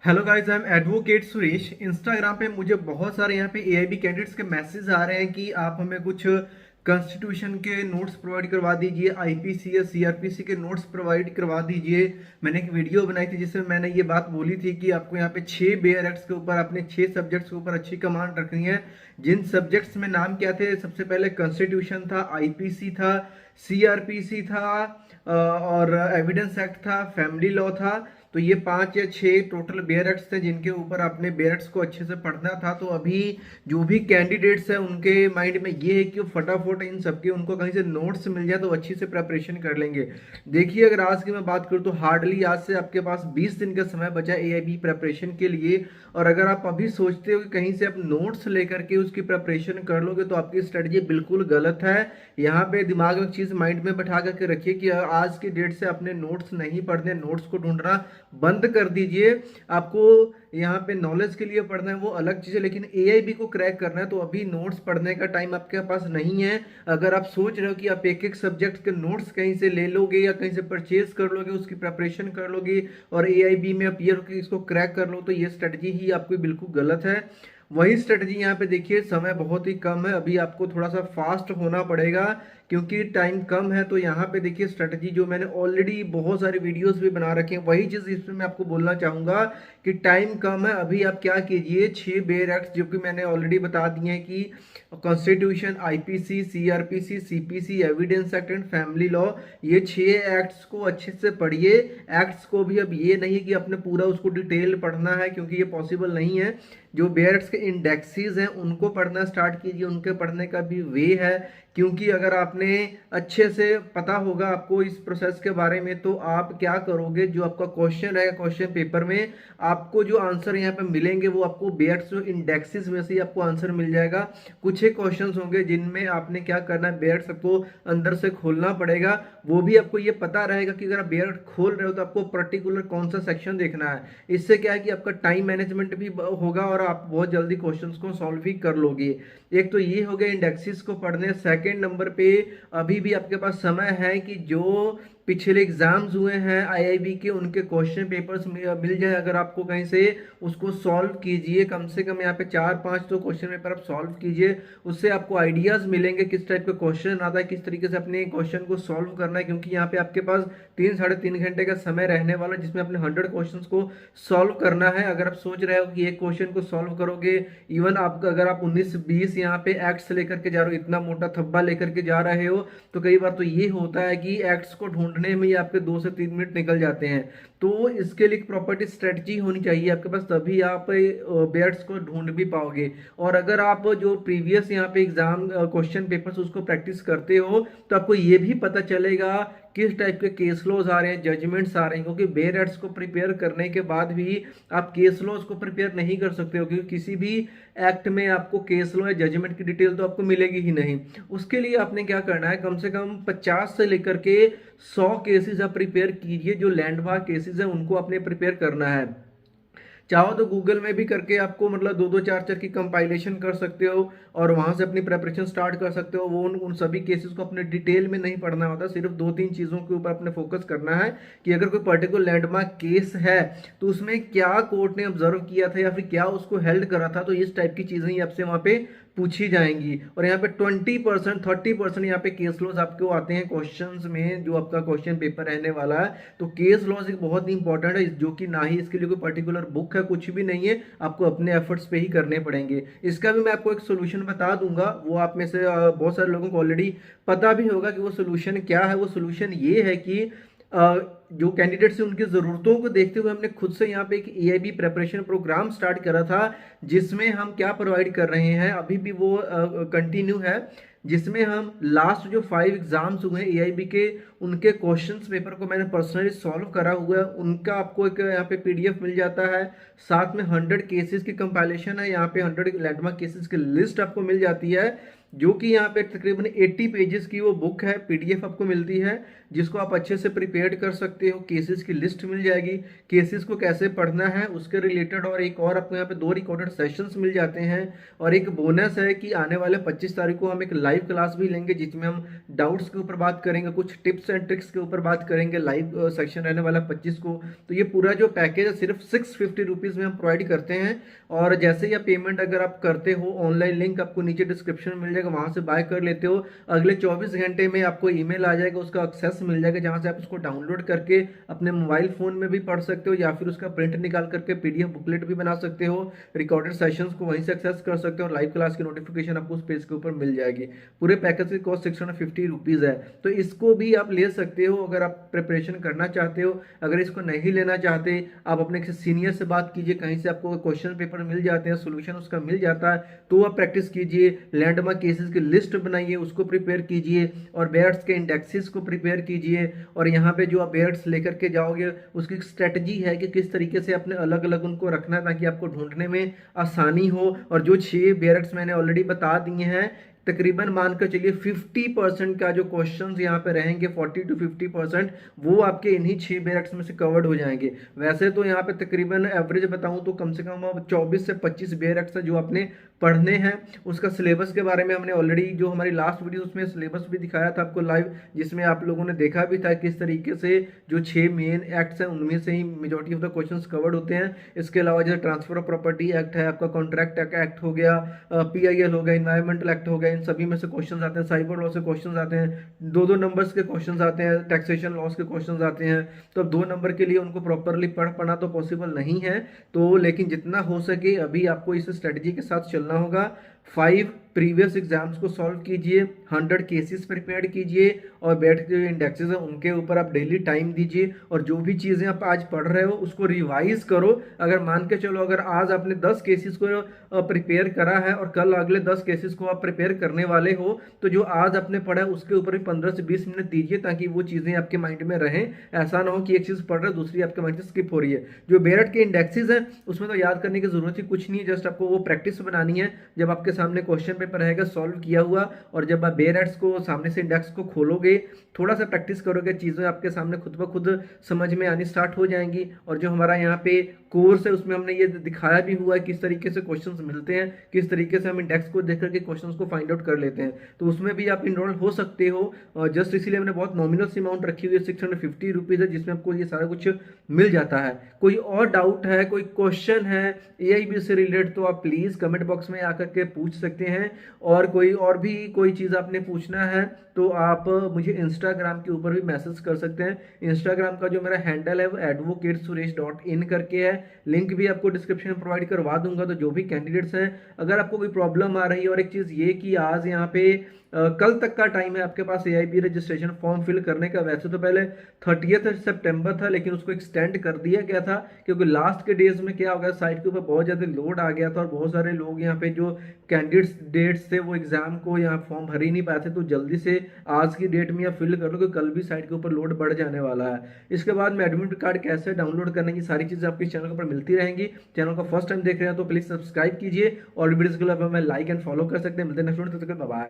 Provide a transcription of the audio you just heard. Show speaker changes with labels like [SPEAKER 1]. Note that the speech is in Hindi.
[SPEAKER 1] Hello guys, I am advocate Suresh. Instagram पे मुझे बहुत सारे यहाँ पे एआईबी कैंडिडेट्स के मैसेज आ रहे हैं कि आप हमें कुछ कॉन्स्टिट्यूशन के नोट्स प्रोवाइड करवा दीजिए, आईपीसी या सीआरपीसी के नोट्स प्रोवाइड करवा दीजिए। मैंने एक वीडियो बनाई थी जिसमें मैंने ये बात बोली थी कि आपको यहाँ पे 6 बेयर एक्ट्स के ऊपर अपने 6 सब्जेक्ट्स के ऊपर अच्छी कमांड रखनी है। जिन सब्जेक्ट्स में नाम क्या थे, सबसे पहले कॉन्स्टिट्यूशन था, आईपीसी था, सीआरपीसी था, और एविडेंस एक्ट था, फैमिली लॉ था। तो ये 5 या 6 टोटल बेयर एक्ट्स थे जिनके ऊपर आपने बेयर एक्ट्स को अच्छे से पढ़ना था। तो अभी जो भी कैंडिडेट्स हैं उनके माइंड में ये है कि वो फटाफट इन सबके उनको कहीं से नोट्स मिल जाए तो अच्छी से प्रिपरेशन कर लेंगे। देखिए, अगर आज की मैं बात करूँ तो हार्डली आज से आपके पास 20 दिन का समय बचा एआईबी प्रिपरेशन के लिए। और अगर आप अभी सोचते हो कि कहीं से आप नोट्स लेकर के उसकी प्रिपरेशन कर लोगे तो आपकी स्ट्रेटजी बिल्कुल गलत है। यहाँ पे दिमाग में एक चीज माइंड में बैठा करके रखिए कि आज की डेट से अपने नोट्स नहीं पढ़ने, नोट्स को ढूंढना बंद कर दीजिए। आपको यहाँ पे नॉलेज के लिए पढ़ना है वो अलग चीज़ है, लेकिन एआईबी को क्रैक करना है तो अभी नोट्स पढ़ने का टाइम आपके पास नहीं है। अगर आप सोच रहे हो कि आप एक एक सब्जेक्ट के नोट्स कहीं से ले लोगे या कहीं से परचेज कर लोगे, उसकी प्रिपरेशन कर लोगे और एआईबी में अपीयर होकर इसको क्रैक कर लो, तो ये स्ट्रेटजी ही आपकी बिल्कुल गलत है। वही स्ट्रेटजी यहाँ पे देखिए, समय बहुत ही कम है, अभी आपको थोड़ा सा फास्ट होना पड़ेगा क्योंकि टाइम कम है। तो यहाँ पे देखिए स्ट्रेटजी जो मैंने ऑलरेडी बहुत सारे वीडियोस भी बना रखे हैं, वही चीज़ इसमें मैं आपको बोलना चाहूँगा कि टाइम कम है। अभी आप क्या कीजिए, 6 बेयर एक्ट्स जो कि मैंने ऑलरेडी बता दिए हैं कि constitution, IPC, CrPC, CPC, evidence act and family law, ये 6 एक्ट्स को अच्छे से पढ़िए। एक्ट्स को भी अब ये नहीं है कि आपने पूरा उसको डिटेल पढ़ना है क्योंकि ये पॉसिबल नहीं है। जो बेयर्स के इंडेक्सेस हैं उनको पढ़ना स्टार्ट कीजिए, उनके पढ़ने का भी वे है। क्योंकि अगर आपने अच्छे से पता होगा आपको इस प्रोसेस के बारे में तो आप क्या करोगे, जो आपका क्वेश्चन रहेगा क्वेश्चन पेपर में आपको जो आंसर यहाँ पे मिलेंगे वो आपको बेयर्स जो इंडेक्सेस में से ही आपको आंसर मिल जाएगा। कुछ एक क्वेश्चंस होंगे जिनमें आपने क्या करना है, बेयर्स आपको अंदर से खोलना पड़ेगा। वो भी आपको ये पता रहेगा कि अगर आप बेयर खोल रहे हो तो आपको पर्टिकुलर कौन सा सेक्शन देखना है। इससे क्या है कि आपका टाइम मैनेजमेंट भी होगा और आप बहुत जल्दी क्वेश्चंस को सॉल्व भी कर लोगे। एक तो ये हो गया इंडेक्सेस को पढ़ने। सेकंड नंबर पे अभी भी आपके पास समय है कि जो पिछले एग्जाम्स हुए हैं आईआईबी के उनके क्वेश्चन पेपर्स मिल जाए, अगर आपको कहीं से उसको सॉल्व कीजिए। कम से कम यहाँ पे 4-5 तो क्वेश्चन पेपर आप सॉल्व कीजिए, उससे आपको आइडियाज मिलेंगे किस टाइप का क्वेश्चन आता है, किस तरीके से अपने क्वेश्चन को सॉल्व करना है। क्योंकि यहाँ पे आपके पास 3-3.5 घंटे का समय रहने वाला है जिसमें अपने 100 क्वेश्चन को सॉल्व करना है। अगर आप सोच रहे हो कि एक क्वेश्चन को सॉल्व करोगे, इवन आप अगर आप 19-20 यहाँ पे एक्ट्स लेकर के जा रहे हो, इतना मोटा थब्बा लेकर के जा रहे हो, तो कई बार तो ये होता है कि एक्ट्स को ढूंढने में ही आपके 2 से 3 मिनट निकल जाते हैं। तो इसके लिए प्रॉपर्टी स्ट्रेटजी होनी चाहिए आपके पास, तभी आप बेयर्स को ढूंढ भी पाओगे। और अगर आप जो प्रीवियस यहाँ पे एग्जाम क्वेश्चन पेपर्स उसको प्रैक्टिस करते हो तो आपको ये भी पता चलेगा किस टाइप के केस लॉज आ रहे हैं, जजमेंट्स आ रहे हैं। क्योंकि बेयर एक्ट्स को प्रिपेयर करने के बाद भी आप केस लॉज को प्रिपेयर नहीं कर सकते हो, क्योंकि किसी भी एक्ट में आपको केस लॉ या जजमेंट की डिटेल तो आपको मिलेगी ही नहीं। उसके लिए आपने क्या करना है, कम से कम 50 से लेकर के 100 केसेस आप प्रिपेयर कीजिए। जो लैंडमार्क केसेस हैं उनको आपने प्रिपेयर करना है। चाहो तो गूगल में भी करके आपको मतलब 2-2 4-4 की कंपाइलेशन कर सकते हो और वहां से अपनी प्रेपरेशन स्टार्ट कर सकते हो। वो उन सभी केसेस को अपने डिटेल में नहीं पढ़ना होता, सिर्फ 2-3 चीज़ों के ऊपर अपने फोकस करना है कि अगर कोई पर्टिकुलर लैंडमार्क केस है तो उसमें क्या कोर्ट ने ऑब्जर्व किया था या फिर क्या उसको हेल्ड करा था। तो इस टाइप की चीज़ें ही आपसे वहाँ पे पूछी जाएंगी। और यहाँ पे 20% 30% यहाँ पे केस लॉज आपको आते हैं क्वेश्चंस में, जो आपका क्वेश्चन पेपर रहने वाला है। तो केस लॉज एक बहुत ही इंपॉर्टेंट है, जो कि ना ही इसके लिए कोई पर्टिकुलर बुक है, कुछ भी नहीं है, आपको अपने एफर्ट्स पे ही करने पड़ेंगे। इसका भी मैं आपको एक सोल्यूशन बता दूंगा, वो आप में से बहुत सारे लोगों को ऑलरेडी पता भी होगा कि वो सोल्यूशन क्या है। वो सोल्यूशन ये है कि जो कैंडिडेट्स हैं उनकी ज़रूरतों को देखते हुए हमने खुद से यहाँ पे एक एआईबी प्रिपरेशन प्रोग्राम स्टार्ट करा था, जिसमें हम क्या प्रोवाइड कर रहे हैं, अभी भी वो कंटिन्यू है। जिसमें हम लास्ट जो 5 एग्जाम्स हुए हैं एआईबी के, उनके क्वेश्चंस पेपर को मैंने पर्सनली सॉल्व करा हुआ है। उनका आपको एक यहाँ पे पीडीएफ मिल जाता है, साथ में 100 केसेस की कंपाइलेशन है, यहाँ पे 100 लैंडमार्क केसेस की लिस्ट आपको मिल जाती है। जो कि यहाँ पे तकरीबन 80 पेजेस की वो बुक है, पीडीएफ आपको मिलती है, जिसको आप अच्छे से प्रिपेयर कर सकते हो। केसेस की लिस्ट मिल जाएगी, केसेस को कैसे पढ़ना है उसके रिलेटेड, और एक और आपको यहाँ पे 2 रिकॉर्डेड सेशंस मिल जाते हैं। और एक बोनस है कि आने वाले 25 तारीख को हम एक लाइव क्लास भी लेंगे, जिसमें हम डाउट्स के ऊपर बात करेंगे, कुछ टिप्स एंड ट्रिक्स के ऊपर बात करेंगे। लाइव सेक्शन रहने वाला 25 को। तो ये पूरा जो पैकेज है सिर्फ 650 रुपीज़ में हम प्रोवाइड करते हैं। और जैसे ही पेमेंट अगर आप करते हो, ऑनलाइन लिंक आपको नीचे डिस्क्रिप्शन में मिल जाएगा, वहां से बाय कर लेते हो, अगले 24 घंटे में आपको ईमेल आ जाएगा, उसका एक्सेस मिल जाएगा, जहां से आप उसको डाउनलोड करके अपने मोबाइल फोन में भी पढ़ सकते हो, या फिर उसका प्रिंट निकाल करके पीडीएफ बुकलेट भी बना सकते हो। रिकॉर्डेड सेशंस को वहीं से एक्सेस कर सकते हो, और लाइव क्लास की नोटिफिकेशन आपको उस पेज के ऊपर मिल जाएगी। पूरे पैकेज की कॉस्ट 650 रुपीज़ है। तो इसको भी आप ले सकते हो अगर आप प्रिपरेशन करना चाहते हो। अगर इसको नहीं लेना चाहते, आप अपने किसी सीनियर से बात कीजिए, कहीं से आपको क्वेश्चन पेपर मिल जाते हैं, सोल्यूशन उसका मिल जाता है, तो आप प्रैक्टिस कीजिए। लैंडमार्क केसेस की लिस्ट बनाइए, उसको प्रिपेयर कीजिए, और बेयर्स के इंडेक्सेस को प्रिपेयर कीजिए। और यहाँ पे जो आप बेयर्स लेकर के जाओगे, उसकी स्ट्रेटजी है कि किस तरीके से अपने अलग अलग उनको रखना है, ताकि आपको ढूंढने में आसानी हो। और जो 6 बेयर्स मैंने ऑलरेडी बता दिए हैं, तकरीबन मानकर चलिए 50% का जो क्वेश्चंस यहाँ पे रहेंगे, 40 to 50% वो आपके इन्हीं 6 बेयर्स में से कवर्ड हो जाएंगे। वैसे तो यहाँ पे तकरीबन एवरेज बताऊँ तो कम से कम 24 से 25 बेयर्स है जो आपने पढ़ने हैं। उसका सिलेबस के बारे में हमने ऑलरेडी जो हमारी लास्ट वीडियो उसमें सिलेबस भी दिखाया था आपको लाइव, जिसमें आप लोगों ने देखा भी था किस तरीके से जो 6 मेन एक्ट्स हैं उनमें से ही majority of the questions covered होते हैं। इसके अलावा जैसे ट्रांसफर ऑफ प्रॉपर्टी एक्ट है, आपका कॉन्ट्रैक्ट एक्ट हो गया, PIL हो गया, इन्वायरमेंटल एक्ट हो गया, इन सभी में से क्वेश्चंस आते हैं। साइबर लॉ से क्वेश्चंस आते हैं, 2-2 नंबर्स के क्वेश्चंस आते हैं, टैक्सेशन लॉस के क्वेश्चंस आते हैं। तो अब 2 नंबर के लिए उनको प्रॉपरली पढ़ पाना तो पॉसिबल नहीं है, तो लेकिन जितना हो सके अभी आपको इस स्ट्रेटजी के साथ चलना होगा। 5 प्रीवियस एग्जाम्स को सॉल्व कीजिए, 100 केसेस प्रिपेयर कीजिए, और बैठ के जो इंडेक्सेस हैं उनके ऊपर आप डेली टाइम दीजिए, और जो भी चीज़ें आप आज पढ़ रहे हो उसको रिवाइज करो। अगर मान के चलो अगर आज आपने 10 केसेस को प्रिपेयर करा है और कल अगले 10 केसेस को आप प्रिपेयर करने वाले हो, तो जो आज आपने पढ़ा है उसके ऊपर भी 15 से 20 मिनट दीजिए, ताकि वो चीज़ें आपके माइंड में रहें। ऐसा ना हो कि एक चीज़ पढ़ रहे हो दूसरी आपके माइंड से स्किप हो रही है। जो बेरट के इंडेक्सेस हैं उसमें तो याद करने की जरूरत ही कुछ नहीं है, जस्ट आपको वो प्रैक्टिस बनानी है। जब आपके सामने क्वेश्चन पेपर रहेगा सॉल्व किया हुआ, और जब आप बेयर्स को सामने से इंडेक्स को खोलोगे, थोड़ा सा प्रैक्टिस करोगे, चीज़ें आपके सामने खुद ब खुद समझ में आनी स्टार्ट हो जाएंगी। और जो हमारा यहाँ पे कोर्स है उसमें हमने ये दिखाया भी हुआ है किस तरीके से क्वेश्चंस मिलते हैं, किस तरीके से हम इंडेक्स को देख करके क्वेश्चंस को फाइंड आउट कर लेते हैं। तो उसमें भी आप इनरोल हो सकते हो। जस्ट इसीलिए हमने बहुत नॉमिनल सी अमाउंट रखी हुई है, 650 रुपीज़ है, जिसमें आपको ये सारा कुछ मिल जाता है। कोई और डाउट है, कोई क्वेश्चन है AIB से रिलेटेड, तो आप प्लीज़ कमेंट बॉक्स में आकर के पूछ सकते हैं। और भी कोई चीज़ आपने पूछना है तो आप मुझे इंस्टाग्राम के ऊपर भी मैसेज कर सकते हैं। इंस्टाग्राम का जो मेरा हैंडल है वो advocatsuresh.in करके है, लिंक भी आपको डिस्क्रिप्शन में प्रोवाइड करवा दूंगा। तो जो भी कैंडिडेट्स हैं, अगर आपको कोई प्रॉब्लम आ रही है, और एक चीज़ ये कि आज यहाँ पे कल तक का टाइम है आपके पास AIB रजिस्ट्रेशन फॉर्म फिल करने का। वैसे तो पहले 30 सितंबर था, लेकिन उसको एक्सटेंड कर दिया गया था, क्योंकि लास्ट के डेज में क्या हो गया, साइट के ऊपर बहुत ज़्यादा लोड आ गया था, और बहुत सारे लोग यहाँ पे जो कैंडिडेट्स डेट्स थे वो एग्जाम को यहाँ फॉर्म भर ही नहीं पाए थे। तो जल्दी से आज की डेट में या फिल कर लो, क्योंकि कल भी साइट के ऊपर लोड बढ़ जाने वाला है। इसके बाद में एडमिट कार्ड कैसे डाउनलोड करने की सारी चीज़ें आपके चैनल पर मिलती रहेंगी। चैनल का फर्स्ट टाइम देख रहे हैं तो प्लीज़ सब्सक्राइब कीजिए, और वीडियोस को मैं लाइक एंड फॉलो कर सकते हैं। मिलते हैं नेक्स्ट वीडियो, तब तक बाय।